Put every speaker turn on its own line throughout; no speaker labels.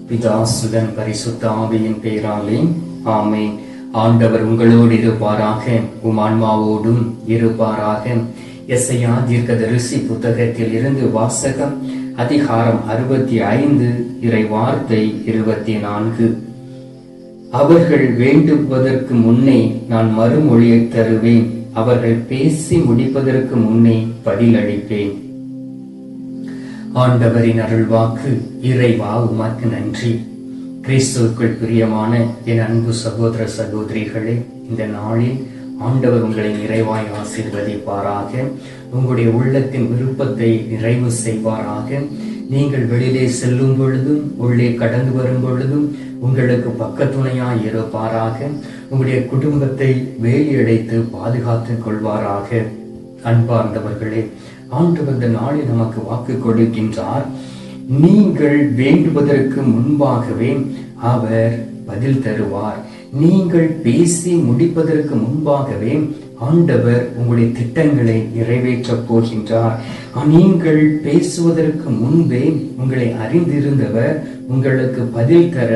பிதாசுதன் பரிசுத்த ஆவியின் பேராலே ஆமென். ஆண்டவர் உங்களோடு இருப்பாராக, உம் ஆன்மாவோடும் இருப்பாராக. எசையா தீர்க்கதரிசி புத்தகத்தில் இருந்து வாசகம். அதிகாரம் 65, இறை வார்த்தை 24. அவர்கள் வேண்டுவதற்கு முன்னே நான் மறுமொழியை தருவேன், அவர்கள் பேசி முடிப்பதற்கு முன்னே பதிலளிப்பேன். ஆண்டவரின் அருள்வாக்கு. இறைவா உமக்கு நன்றி. கிறிஸ்துவுக்குள் பிரியமான என் அன்பு சகோதர சகோதரிகளே, இந்த நாளில் ஆண்டவர் உங்களை நிறைவாய் ஆசீர்வதிப்பாராக. உங்களுடைய உள்ளத்தின் விருப்பத்தை நிறைவு செய்வாராக. நீங்கள் வெளியிலே செல்லும் பொழுதும் உள்ளே கடந்து வரும் பொழுதும் உங்களுக்கு பக்கத்துணையாய் இருப்பாராக. உங்களுடைய குடும்பத்தை வேலியடைத்து பாதுகாத்துக் கொள்வாராக. அன்பார்ந்தவர்களே, ஆண்டவர் இந்த நாளில் நமக்கு வாக்கு கொடுக்கின்றார். நீங்கள் வேண்டுவதற்கு முன்பாகவே அவர் பதில் தருவார். நீங்கள் பேசி முடிப்பதற்கு முன்பாகவே ஆண்டவர் உங்களுடைய திட்டங்களை நிறைவேற்றப் போகின்றார். நீங்கள் பேசுவதற்கு முன்பே உங்களை அறிந்திருந்தவர் உங்களுக்கு பதில் தர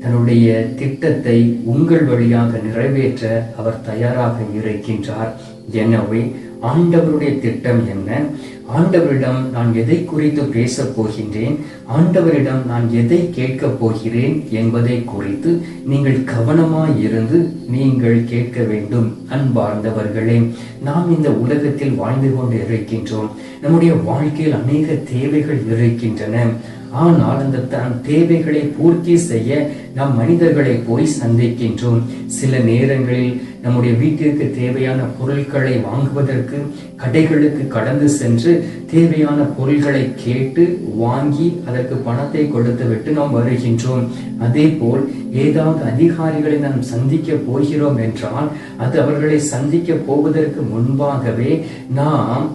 தன்னுடைய திட்டத்தை உங்கள் வழியாக நிறைவேற்ற அவர் தயாராக இருக்கின்றார். எனவே ஆண்டவருடைய திட்டம் என்ன? ஆண்டவரிடம் நான் எதை குறித்து பேசப் போகின்றேன், ஆண்டவரிடம் நான் எதை கேட்கப் போகிறேன் என்பதை குறித்து நீங்கள் கவனமாய் இருந்து நீங்கள் கேட்க வேண்டும். அன்பார்ந்தவர்களே, நாம் இந்த உலகத்தில் வாழ்ந்து கொண்டு இருக்கின்றோம். நம்முடைய வாழ்க்கையில் அநேக தேவைகள் இருக்கின்றன. ஆனால் அந்த தேவைகளை பூர்த்தி செய்ய நாம் மனிதர்களை போய் சந்திக்கின்றோம். சில நேரங்களில் நம்முடைய வீட்டிற்கு தேவையான பொருட்களை வாங்குவதற்கு கடைகளுக்கு கடந்து சென்று தேவையான பொருள்களை கேட்டு வாங்கி அதற்கு பணத்தை கொடுத்து விட்டு நாம் வருகின்றோம். அதே போல் ஏதாவது அதிகாரிகளை நாம் சந்திக்க போகிறோம் என்றால் அது அவர்களை சந்திக்க போவதற்கு முன்பாகவே நாம்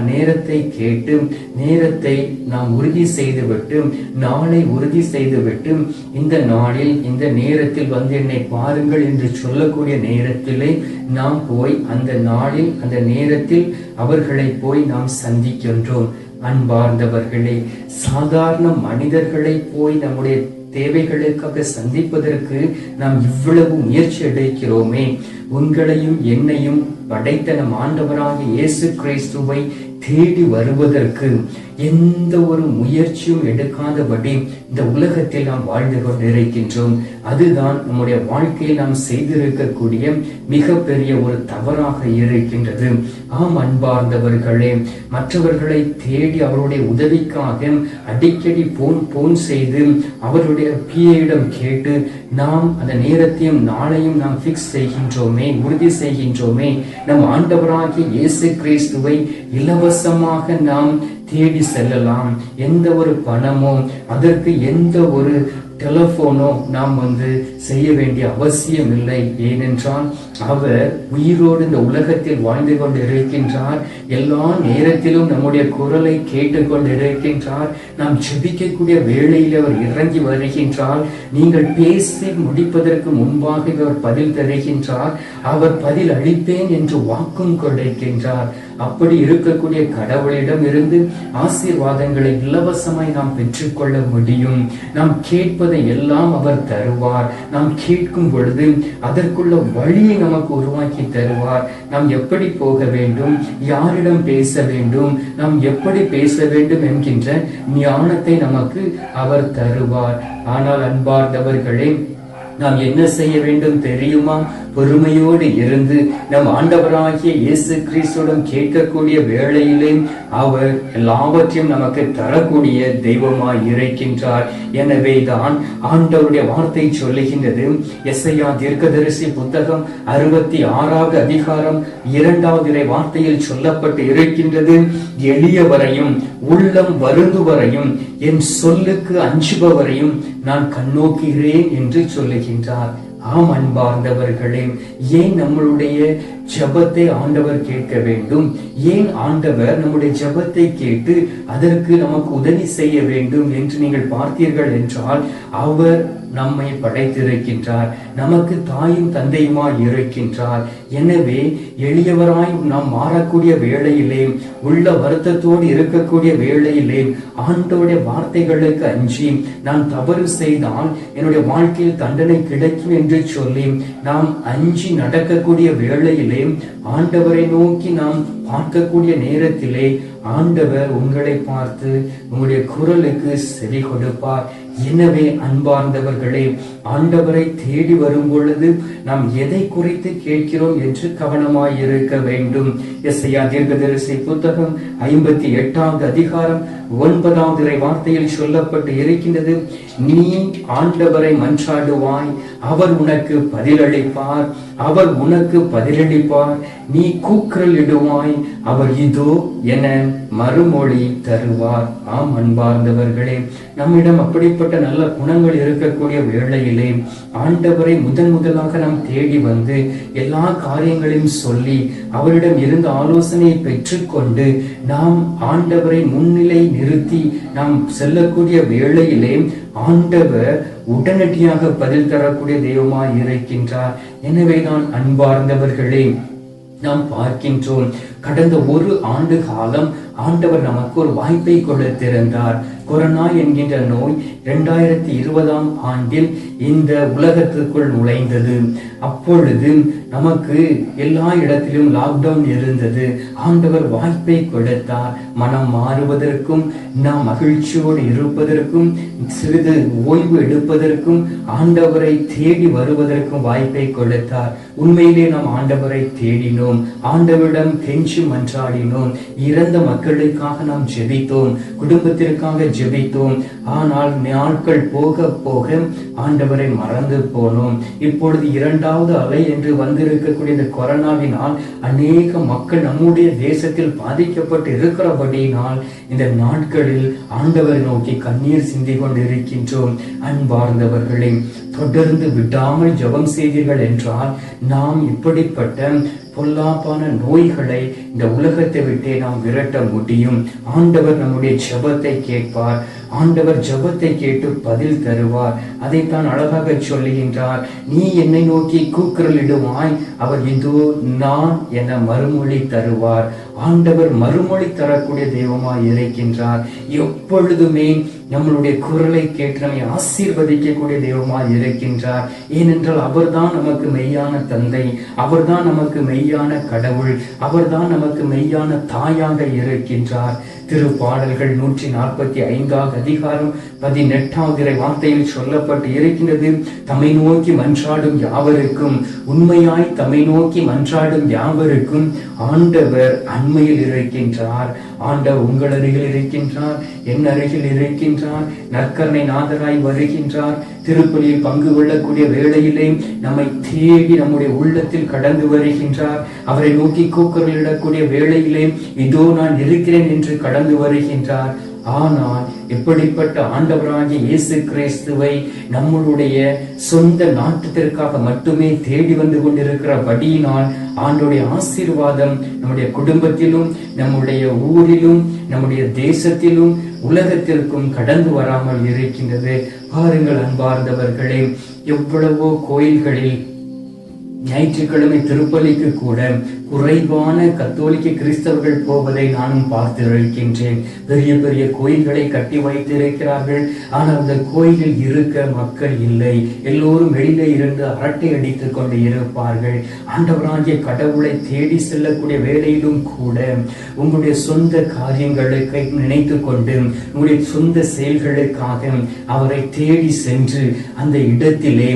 நேரத்தை கேட்டு நேரத்தை நாம் உறுதி செய்துவிட்டு நாளை உறுதி செய்துவிட்டு இந்த நாளில் இந்த நேரத்தில் வந்து என்னை பாருங்கள் என்று சொல்லக்கூடிய நேரத்திலே நாம் போய் அந்த நாளில் அந்த நேரத்தில் அவர்களை போய் நாம் சந்திக்கின்றோம். அன்பார்ந்தவர்களே, சாதாரண மனிதர்களை போய் நம்முடைய தேவைகளுக்காக சந்திப்பதற்கு நாம் இவ்வளவு முயற்சி எடுக்கிறோமே. உங்களையும் என்னையும் படைத்த நம் ஆண்டவராகிய இயேசு கிறிஸ்துவை தேடி வருவதற்கு எந்த ஒரு முயற்சியும் எடுக்காதபடி இந்த உலகத்தில் நாம் வாழ்ந்து கொண்டிருக்கின்றோம். அதுதான் நம்முடைய வாழ்க்கையில் நாம் செய்திருக்கக்கூடிய மிகப்பெரிய ஒரு தவறாக இருக்கின்றது. ஆம் அன்பார்ந்தவர்களே, மற்றவர்களை தேடி அவருடைய உதவிக்காக அடிக்கடி போன் செய்து அவருடைய பிஏயிடம் கேட்டு நாம் அந்த நேரத்தையும் நாளையும் நாம் பிக்ஸ் செய்கின்றோமே, உறுதி செய்கின்றோமே. நம் ஆண்டவராகிய இயேசு கிறிஸ்துவை இலவசமாக நாம் தேடி செல்லலாம். எந்த ஒரு பணமோ அதற்கு எந்த ஒரு டெலிபோனோ நாம் செய்ய வேண்டிய அவசியம் இல்லை. ஏனென்றால் அவர் உயிரோடு இந்த உலகத்தில் வாழ்ந்து கொண்டு இருக்கின்றார். எல்லா நேரத்திலும் நம்முடைய குரலை கேட்டுக்கொண்டு இருக்கின்றார். நாம் ஜெபிக்கக்கூடிய வேளையில் அவர் இறங்கி வருகின்றார். நீங்கள் பேசி முடிப்பதற்கு முன்பாக அவர் பதில் தருகின்றார். அவர் பதில் அளிப்பேன் என்று வாக்கும் கொடுக்கின்றார். அப்படி இருக்கக்கூடிய கடவுளிடம் இருந்து ஆசீர்வாதங்களை இலவசமாய் நாம் பெற்றுக்கொள்ள முடியும். நாம் கேட்பதை எல்லாம் அவர் தருவார். நாம் கேட்கும் பொழுது அதற்குள்ள வழியை நமக்கு உருவாக்கி தருவார். நாம் எப்படி போக வேண்டும், யாரிடம் பேச வேண்டும், நாம் எப்படி பேச வேண்டும் என்கின்ற ஞானத்தை நமக்கு அவர் தருவார். ஆனால் அன்பார்ந்தவர்களே, நாம் என்ன செய்ய வேண்டும் தெரியுமா? பொறுமையோடு இருந்து நம் ஆண்டவராகிய இயேசு கிறிஸ்துவிடம் கேட்கக்கூடிய வேளையிலே அவர் எல்லாவற்றையும் நமக்கு தரக்கூடிய தெய்வமாய் இருக்கின்றார். எனவே தான் ஆண்டவருடைய வார்த்தை சொல்லுகின்றது. எசையா தீர்க்கதரிசி புத்தகம் 66வது அதிகாரம் 2வது வார்த்தையில் சொல்லப்பட்டு இருக்கின்றது. எளியவரையும் உள்ளம் வருந்துவரையும் என் சொல்லுக்கு அஞ்சுபவரையும் நான் கண்ணோக்குகிறேன் என்று சொல்லுகின்றார். ஆம் அன்பார்ந்தவர்களே, ஏன் நம்மளுடைய ஜெபத்தை ஆண்டவர் கேட்க வேண்டும்? ஏன் ஆண்டவர் நம்முடைய ஜெபத்தை கேட்டு அதற்கு நமக்கு உதவி செய்ய வேண்டும் என்று நீங்கள் பார்த்தீர்கள் என்றால் அவர் நம்மை படைத்திருக்கின்றார். நமக்கு தாயும் தந்தையுமாய் இருக்கின்றார். எனவே எளியவராய் நாம் மாறக்கூடிய வேளையிலே, உள்ள வருத்தத்தோடு இருக்கக்கூடிய வேளையிலே, ஆண்டவருடைய வார்த்தைகளுக்கு அஞ்சி நான் தவறு செய்தால் என்னுடைய வாழ்க்கையில் தண்டனை கிடைக்கும் என்று சொல்லி நாம் அஞ்சி நடக்கக்கூடிய வேளையிலே, ஆண்டவரை நோக்கி நாம் பார்க்கக்கூடிய நேரத்திலே ஆண்டவர் உங்களை பார்த்து உங்களுடைய குரலுக்கு செவி கொடுப்பார். எனவே அன்பார்ந்தவர்களே, ஆண்டவரை தேடி வரும் பொழுது நாம் எதை குறித்து கேட்கிறோம் என்று கவனமாய் இருக்க வேண்டும். எஸ்ஐயா தீர்க்கதரிசி புத்தகம் 58வது அதிகாரம் 9வது வார்த்தையில் சொல்லப்பட்டு இருக்கின்றது, நீ ஆண்டவரை மன்றாடுவாய், அவர் உனக்கு பதிலளிப்பார், அவர் உனக்கு பதிலளிப்பார். நீ கூக்குரல் இடுவாய், அவர் இதோ என மறுமொழி தருவார். ஆம் அன்பார்ந்தவர்களே, நம்மிடம் அப்படிப்பட்ட நல்ல குணங்கள் இருக்கக்கூடிய வேளையிலே ஆண்டவரை முதலாக நாம் தேடி வந்து எல்லா காரியங்களையும் சொல்லி அவரிடம் இருந்து ஆலோசனையை பெற்றுக்கொண்டு நாம் ஆண்டவரை முன்னிலை நிறுத்தி நாம் செல்லக்கூடிய வேளையிலே ஆண்டவர் உடனடியாக பதில் தரக்கூடிய தெய்வமாய் இருக்கின்றார். எனவே நான் அன்பார்ந்தவர்களே, நாம் பார்க்கின்றோம், கடந்த ஒரு ஆண்டு காலம் ஆண்டவர் நமக்கு ஒரு வாய்ப்பை கொடுத்திருந்தார். கொரோனா என்கின்ற நோய் 2020ஆம் ஆண்டில் இந்த உலகத்துக்குள் நுழைந்தது. அப்பொழுது நமக்கு எல்லா இடத்திலும் லாக்டவுன் இருந்தது. ஆண்டவர் வாய்ப்பை கொடுத்தார். மனம் மாறுவதற்கும், நாம் மகிழ்ச்சியோடு இருப்பதற்கும், சிறிது ஓய்வு எடுப்பதற்கும், ஆண்டவரை தேடி வருவதற்கும் வாய்ப்பை கொடுத்தார். உண்மையிலே நாம் ஆண்டவரை தேடினோம், ஆண்டவரிடம் கெஞ்சி மன்றாடினோம், இறந்த மக்களுக்காக நாம் ஜெபித்தோம், குடும்பத்திற்காக ஜெபித்தோம். ஆனால் நாட்கள் போக போக ஆண்டவரை மறந்து போனோம். இப்பொழுது 2வது அலை என்று வந்திருக்கக்கூடிய இந்த கொரோனாவினால் அநேக மக்கள் நம்முடைய தேசத்தில் பாதிக்கப்பட்டு இருக்கிறபடியினால் இந்த நாட்களில் ஆண்டவரை நோக்கி கண்ணீர் சிந்தி கொண்டு இருக்கின்றோம். அன்பார்ந்தவர்களே, தொடர்ந்து விடாமல் ஜெபம் செய்தீர்கள் என்றால் நாம் இப்படிப்பட்ட பொல்லாப்பான நோய்களை இந்த உலகத்தை விட்டே நாம் விரட்ட முடியும். ஆண்டவர் நம்முடைய ஜெபத்தை கேட்பார். ஆண்டவர் ஜெபத்தை கேட்டு பதில் தருவார். அதைத்தான் அழகாக சொல்லுகின்றார், நீ என்னை நோக்கி கூக்குரலிடுவாய், அவர் இதோ நான் என மறுமொழி தருவார். ஆண்டவர் மறுமொழி தரக்கூடிய தெய்வமாய் இருக்கின்றார். எப்பொழுதுமே நம்மளுடைய குரலை கேட்டு நம்மை ஆசீர்வதிக்கக்கூடிய தெய்வமாய் இருக்கின்றார். ஏனென்றால் அவர்தான் நமக்கு மெய்யான தந்தை, அவர்தான் நமக்கு மெய்யான கடவுள், அவர்தான் நமக்கு மெய்யான தாயாக இருக்கின்றார். திருப்பாடல்கள் 145வது அதிகாரம் 18வது வார்த்தையில் சொல்லப்பட்டு இருக்கின்றது, தம்மை நோக்கி மன்றாடும் யாவருக்கும், உண்மையாய் தம்மை நோக்கி மன்றாடும் யாவருக்கும் ஆண்டவர் அண்மையில் இருக்கின்றார். ஆண்டவர் உங்கள் அருகில் இருக்கின்றார், என் அருகில் இருக்கின்றார், நற்கருணை நாதராய் வருகின்றார். திருப்பலியில் பங்கு கொள்ளக்கூடிய வேளையிலே நம்மை தேடி நம்முடைய உள்ளத்தில் கடந்து வருகின்றார். அவரை நோக்கி கூக்குரலிடக்கூடிய வேளையிலே இதோ நான் இருக்கிறேன் என்று கடந்து வருகின்றார். ஆனால் எப்படிப்பட்ட ஆண்டவராகிய இயேசு கிறிஸ்துவை நம்மளுடைய சொந்த நாட்டத்திற்காக மட்டுமே தேடி வந்து கொண்டிருக்கிறபடியினால் ஆண்டவருடைய ஆசீர்வாதம் நம்முடைய குடும்பத்திலும், நம்முடைய ஊரிலும், நம்முடைய தேசத்திலும், உலகத்திற்கும் கடந்து வராமல் இருக்கின்றது. பாருங்கள் அன்பார்ந்தவர்களே, எவ்வளவோ கோயில்களில் ஞாயிற்றுக்கிழமை திருப்பலிக்கு கூட குறைவான கத்தோலிக்க கிறிஸ்தவர்கள் போவதை நானும் பார்த்திருக்கின்றேன். பெரிய பெரிய கோயில்களை கட்டி வைத்திருக்கிறார்கள், ஆனால் அந்த கோயிலில் இருக்க மக்கள் இல்லை. எல்லோரும் வெளியிலே இருந்து அரட்டை அடித்துக் கொண்டு இருப்பார்கள். ஆண்டவராகிய கடவுளை தேடி செல்லக்கூடிய வேளையிலும் கூட உங்களுடைய சொந்த காரியங்களுக்கு நினைத்து கொண்டு உங்களுடைய சொந்த செயல்களுக்காக அவரை தேடி சென்று அந்த இடத்திலே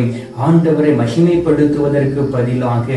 ஆண்டவரை மகிமைப்படுத்துவதற்கு பதிலாக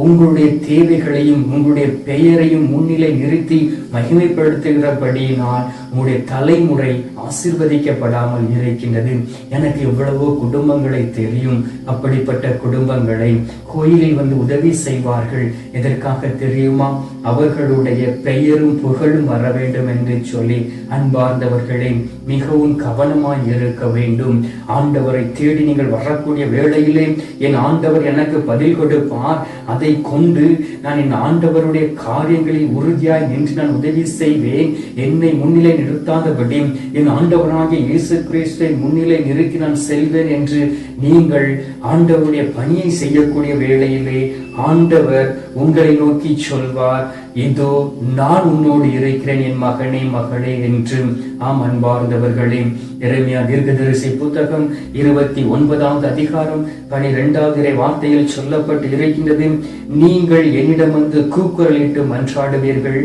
உங்களுடைய தேவைகளையும் உங்களுடைய பெயரையும் முன்னிலை நிறுத்தி மகிமைப்படுத்துகிறபடியினால் உங்களுடைய தலைமுறை ஆசீர்வதிக்கப்படாமல் இருக்கின்றது. எனக்கு எவ்வளவோ குடும்பங்களை தெரியும். அப்படிப்பட்ட குடும்பங்களை கோயிலில் வந்து உதவி செய்வார்கள். எதற்காக தெரியுமா? அவர்களுடைய பெயரும் புகழும் வர வேண்டும் என்று சொல்லி. அன்பார்ந்தவர்களே, மிகவும் கவனமாய் இருக்க வேண்டும். ஆண்டவரை தேடி நீங்கள் வரக்கூடிய வேளையிலே என் ஆண்டவர் எனக்கு பதில் கொடுப்பார், அதை கொண்டு நான் என் ஆண்டவருடைய காரியங்களில் உறுதியாய் நின்று நான் உதவி செய்வேன், என்னை முன்னிலை நிறுத்தாதபடி என் ஆண்டவராகிய இயேசு கிறிஸ்துவை முன்னிலை நிறுத்தி நான் செல்வேன் என்று நீங்கள் ஆண்டவருடைய பணியை செய்யக்கூடிய வேளையிலே ஆண்டவர் உங்களை நோக்கி சொல்வார், இதோ நான் உன்னோடு இருக்கிறேன் என் மகனே மகளே என்று. ஆம் அன்பார்ந்தவர்களே, எரேமியா தீர்க்கதரிசி புத்தகம் 29வது அதிகாரம் 12வது வார்த்தையில் சொல்லப்பட்டு இருக்கின்றது, நீங்கள் என்னிடம் வந்து கூக்குரலிட்டு மன்றாடுவீர்கள்,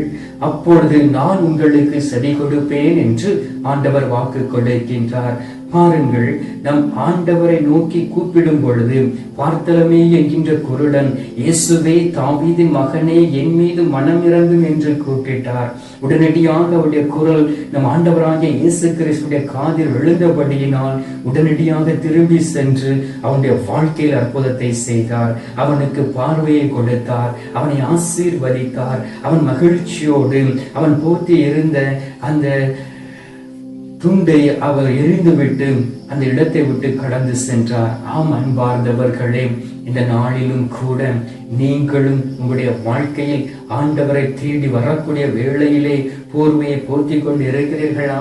அப்பொழுது நான் உங்களுக்கு செவி கொடுப்பேன் என்று ஆண்டவர் வாக்கு கொடுக்கின்றார். பாருங்கள், நம் ஆண்டவரை நோக்கி கூப்பிடும் பொழுது பார்த்தலமே என்கின்ற குருடன், இயேசுவே தாவீதின் மகனே என் மீது மனம் இறங்கும் என்று கூப்பிட்டார். உடனடியாக அவருடைய குரல் நம் ஆண்டவராகிய இயேசு கிறிஸ்துடைய காதில் விழுந்தபடியினால் உடனடியாக திரும்பி சென்று அவனுடைய வாழ்க்கையில் அற்புதத்தை செய்தார். அவனுக்கு பார்வையை கொடுத்தார், அவனை ஆசீர்வதித்தார். அவன் மகிழ்ச்சியோடு அவன் போத்தி இருந்த அந்த துண்டை அவர் எரிந்துவிட்டு அந்த இடத்தை விட்டு கடந்து சென்றார். ஆம் அன்பார்ந்தவர்களே, இந்த நாளிலும் கூட நீங்களும் உங்களுடைய வாழ்க்கையில் ஆண்டவரை தேடி வரக்கூடிய வேளையிலே போர்வையை போர்த்தி கொண்டு இருக்கிறீர்களா?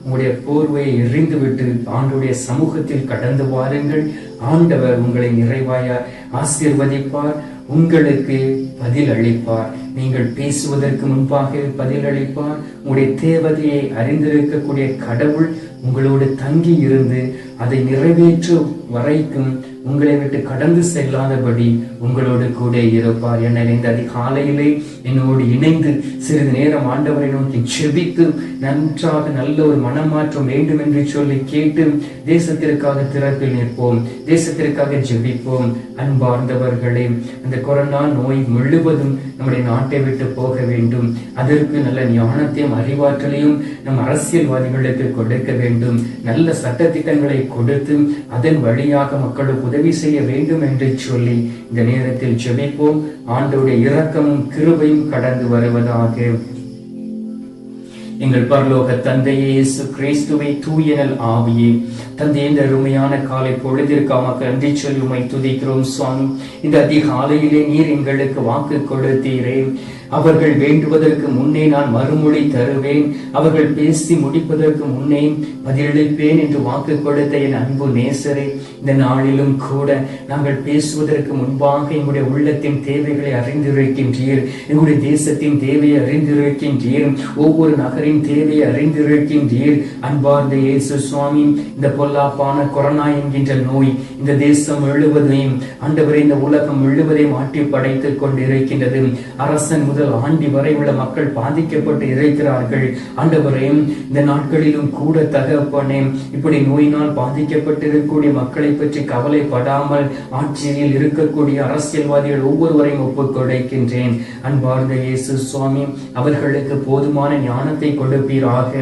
உங்களுடைய போர்வையை எறிந்துவிட்டு ஆண்டவருடைய சமூகத்தில் கடந்து வாருங்கள். ஆண்டவர் உங்களை நிறைவாய ஆசீர்வதிப்பார், உங்களுக்கு பதில் அளிப்பார். நீங்கள் பேசுவதற்கு முன்பாக பதில் அளிப்பார். உங்களுடைய தேவதையை அறிந்திருக்கக்கூடிய கடவுள் உங்களோடு தங்கி இருந்து அதை நிறைவேற்றும் வரைக்கும் உங்களை விட்டு கடந்து செல்லாதபடி உங்களோடு கூட இருப்பார். எனவே இந்த அதிகாலையிலே என்னோடு இணைந்து சிறிது நேரம் ஆண்டவரை நோக்கி செபித்து நன்றாக நல்ல ஒரு மனமாற்றம் வேண்டும் என்று சொல்லி கேட்டு தேசத்திற்காக திறப்பில் நிற்போம், தேசத்திற்காக ஜெபிப்போம். அன்பார்ந்தவர்களே, அந்த கொரோனா நோய் முழுவதும் நம்முடைய நாட்டை விட்டு போக வேண்டும். அதற்கு நல்ல ஞானத்தையும் அறிவாற்றலையும் நம் அரசியல்வாதிகளுக்கு கொடுக்க வேண்டும். நல்ல சட்டத்திட்டங்களை கொடுத்து அதன் வழியாக மக்களுக்கு உதவி செய்ய வேண்டும் என்று சொல்லி இந்த நேரத்தில் ஜெபிப்போம். ஆண்டவருடைய இரக்கமும் கிருபையும் கடந்து வருவதாக. எங்கள் பரலோக தந்தையே, இயேசு கிறிஸ்துவை தூயனல் ஆவியே, தந்தை இந்த அருமையான காலை பொழுதிற்காக நன்றி சொல்லி உம்மை துதிக்கிறோம் சுவாமி. இந்த அதிகாலையிலே நீர் எங்களுக்கு வாக்கு கொடுத்தீரே, அவர்கள் வேண்டுவதற்கு முன்னே நான் மறுமொழி தருவேன், அவர்கள் பேசி முடிப்பதற்கு முன்னே பதிலளிப்பேன் என்று வாக்கு கொடுத்த என் அன்பு நேசரே, இந்த நாளிலும் கூட நாங்கள் பேசுவதற்கு முன்பாக எங்களுடைய உள்ளத்தின் தேவைகளை அறிந்திருக்கின்றீர், எங்களுடைய தேசத்தின் தேவையை அறிந்திருக்கின்றீர், ஒவ்வொரு நகரின் தேவையை அறிந்திருக்கின்றீர். அன்பார்ந்த இயேசு சுவாமி, இந்த பொல்லாப்பான கொரோனா என்கின்ற நோய் இந்த தேசம் முழுவதையும் ஆண்டவரே இந்த உலகம் முழுவதையும் ஆட்டி படைத்துக் கொண்டிருக்கின்றது. அரசன் முதல் ஆண்டி வரை உள்ள மக்கள் பாதிக்கப்பட்டு இருக்கிறார்கள். ஆண்டவரே, இந்த நாட்களிலும் கூட தகப்பனே, இப்படி நோயினால் பாதிக்கப்பட்டிருக்கக்கூடிய மக்களை பற்றி கவலைப்படாமல் ஆட்சியில் இருக்கக்கூடிய அரசியல்வாதிகள் ஒவ்வொருவரையும் ஒப்புக் கொடுக்கின்றேன். அன்பார்ந்த இயேசு சுவாமி, அவர்களுக்கு போதுமான ஞானத்தை கொடுப்பீராக,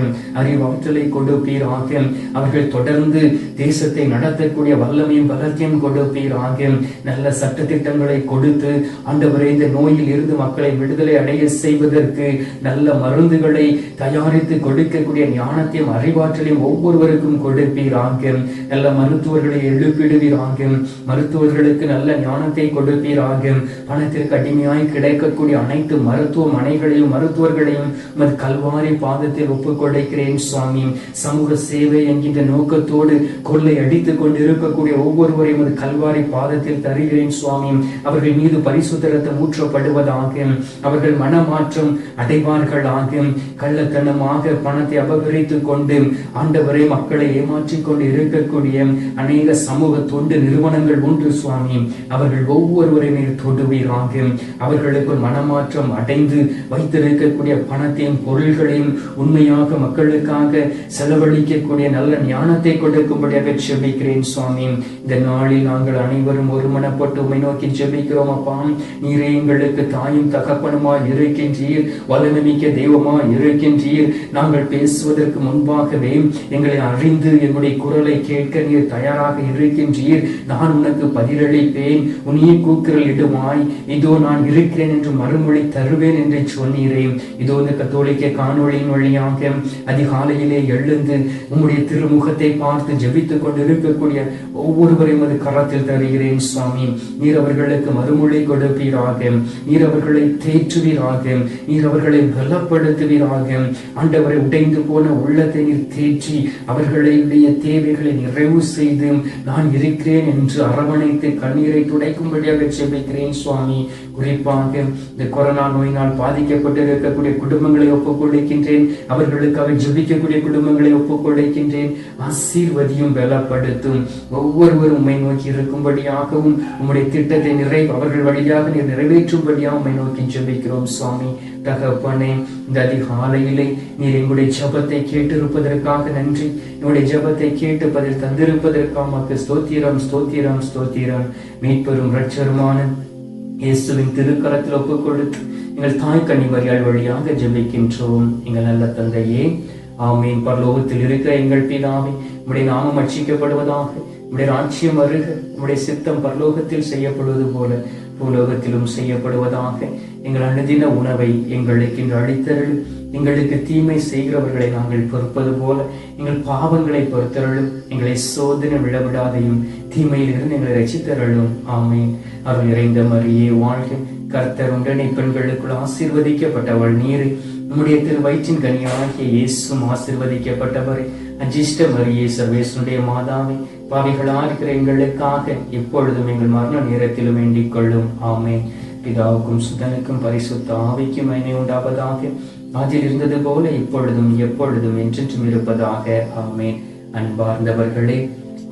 அறிவாற்றலை கொடுப்பீராக, அவர்கள் தொடர்ந்து தேசத்தை நடத்தக்கூடிய வல்லமையும் பலத்தையும் கொடுப்பீராக, நல்ல சட்டத்திட்டங்களை கொடுத்து ஆண்டவரே இந்த நோயில் இருந்து மக்களை விடுதலை அடைய செய்வதற்கு நல்ல மருந்துகளை தயாரித்து கொடுக்கக்கூடிய ஞானத்தையும் அறிவாற்றலையும் ஒவ்வொருவருக்கும் கொடுப்பீராக. நல்ல மருத்துவர்களை எழுப்பிடுவீராக, மருத்துவர்களுக்கு நல்ல ஞானத்தை கொடுப்பீராக. பணத்திற்கு அடிமையாய் கிடைக்கக்கூடிய அனைத்து மருத்துவமனைகளையும் மருத்துவர்களையும் கல்வாரி பாதத்தில் ஒப்புக் கொடுக்கிறேன் சுவாமி. சமூக சேவை என்கின்ற நோக்கத்தோடு கொள்ளை அடித்துக் கொண்டு இருக்கக்கூடிய ஒவ்வொருவரையும் கல்வாரி பாதத்தில் தருகிறேன் சுவாமி. அவர்கள் மீது பரிசுத்த இரத்தம் ஊற்றப்படுவதாக, அவர்கள் மனமாற்றம் அடைவார்களாக. கள்ளத்தனமாக பணத்தை அபகரித்துக் கொண்டு ஆண்டவரை மக்களை ஏமாற்றிக் கொண்டு இருக்கக்கூடிய அநேக சமூக தொண்டு நிறுவனங்கள் உண்டு சுவாமி. அவர்கள் ஒவ்வொருவரையுமே தொடுவீராக. அவர்களுக்கு மனமாற்றம் அடைந்து வைத்திருக்கக்கூடிய பணத்தையும் பொருள்களையும் உண்மையாக மக்களுக்காக செலவழிக்கக்கூடிய நல்ல ஞானத்தை கொடுக்கும்படியாக ஜெபிக்கிறேன் சுவாமி. இந்த நாளில் நாங்கள் அனைவரும் ஒருமனப்பட்டு உம்மை நோக்கி ஜெபிக்கிறோம் அப்பா. நீரே எங்களுக்கு தாயும் தகப்பனுமாய் இருக்கின்றீர், வல்லமைமிக்க தெய்வமாய் இருக்கின்றீர். நாங்கள் பேசுவதற்கு முன்பாகவே எங்களை அறிந்து எங்களுடைய குரலை கேட்க நீர் தயாராக இருக்கின்றீர். நான் உனக்கு பதிலளிப்பேன், உன்னையே கூக்குரல் இடுவாய், இதோ நான் இருக்கிறேன் என்று மறுமொழி தருவேன் என்று சொன்னீரே. இதோ இந்த கத்தோலிக்க காணொளியின் வழியாக அதிகாலையிலே எழுந்து உம்முடைய திருமுகத்தை பார்த்து ஜெபித்துக் கொண்டு இருக்கக்கூடிய ஒவ்வொருவரையும் அது கரத்தில் தருகிறேன் சுவாமி. நீர் அவர்களுக்கு மறுமொழி கொடுப்பீராக, நீர் அவர்களை தேற்ற நிறைவேற்றுவீராக. நீர் அவர்களை பலப்படுத்துவீராக. ஆண்டவரை உடைந்து போன உள்ளத்தை நீர் தேற்றி அவர்களுடைய தேவைகளை நிறைவு செய்து நான் இருக்கிறேன் என்று அரவணைத்து கண்ணீரை துடைக்கும்படியாக ஜெபிக்கிறேன் சுவாமி. குறிப்பாக இந்த கொரோனா நோயினால் பாதிக்கப்பட்டு இருக்கக்கூடிய குடும்பங்களை ஒப்புக்கொடுக்கின்றேன். அவர்களுக்காக ஜெபிக்கக்கூடிய குடும்பங்களை ஒப்புக்கொடுக்கின்றேன். ஆசீர்வதியும் பலப்படுத்தும். ஒவ்வொருவரும் உம்மை நோக்கி இருக்கும்படியாகவும் உம்முடைய திட்டத்தை அவர்கள் வழியாக நீர் நிறைவேற்றும்படியாக உம்மை நோக்கி ஜெபிக்கிறோம் சுவாமி. தகப்பனே, இந்த அதிகாலையிலே நீர் எங்களுடைய ஜெபத்தை கேட்டிருப்பதற்காக நன்றி. என்னுடைய ஜெபத்தை கேட்டு பதில் தந்திருப்பதற்காக ஸ்தோத்திரம் ஸ்தோத்திரம் ஸ்தோத்திரம். மீட்பெரும் இரட்சகருமான இயேசுவின் திருக்கரத்தில் ஒப்புக் கொடுத்து எங்கள் தாய் கன்னிமரியாள் வழியாக ஜெபிக்கின்றோம் எங்கள் நல்ல தந்தையே, ஆமீன். பரலோகத்தில் இருக்கிற எங்கள் பிதாவே, உம்முடைய நாமம் அர்ச்சிக்கப்படுவதாக, உம்முடைய ராஜ்யம் வருக, உம்முடைய சித்தம் பரலோகத்தில் செய்யப்படுவது போல பூலோகத்திலும் செய்யப்படுவதாக. எங்கள் அனுதின உணவை எங்களுக்கு இன்று அளித்தருளும். எங்களுக்கு தீமை செய்கிறவர்களை நாங்கள் பொறுப்பது போல எங்கள் பாவங்களை பொறுத்தருளும். எங்களை சோதனை விழவிடாதையும் தீமையிலிருந்து எங்களை ரட்சித்தருளும். ஆமீன். அருள் நிறைந்த மரியே வாழ்க, கர்த்தர் உடனே பெண்களுக்குள் ஆசீர்வதிக்கப்பட்டவள் நீரே. நம்முடைய திரு வயிற்றின் கனியாகிய இயேசுவும் ஆசீர்வதிக்கப்பட்டவரே. அஜிஷ்ட மரியே, சர்வேசனுடைய மாதாவே, பாவிகளா இருக்கிற எங்களுக்காக எப்பொழுதும் எங்கள் மரண நேரத்திலும் வேண்டிக் கொள்ளும். ஆமேன். பிதாவுக்கும் சுதனுக்கும் பரிசுத்த ஆவிக்கும் மகிமை உண்டாவதாக. அதில் இருந்தது போல இப்பொழுதும் எப்பொழுதும் என்றென்றும் இருப்பதாக. ஆமேன். அன்பார்ந்தவர்களே,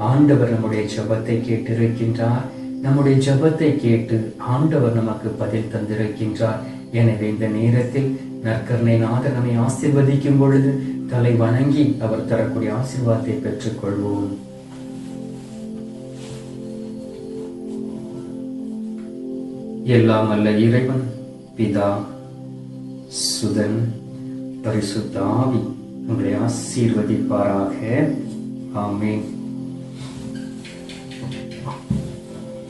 ஆண்டவர் நம்முடைய ஜெபத்தை கேட்டிருக்கின்றார். நம்முடைய ஜெபத்தை கேட்டு ஆண்டவர் நமக்கு பதில் தந்திருக்கின்றார். எனவே இந்த நேரத்தில் நற்கருணை நாதர் நம்மை ஆசீர்வதிக்கும் பொழுது தலை வணங்கி அவர் தரக்கூடிய ஆசீர்வாதத்தை பெற்றுக் கொள்வோம். எல்லாம் அல்ல இறைவன் பிதா, சுதன், பரிசுத்த ஆவி உங்களை ஆசீர்வதிப்பாராக. ஆமென்.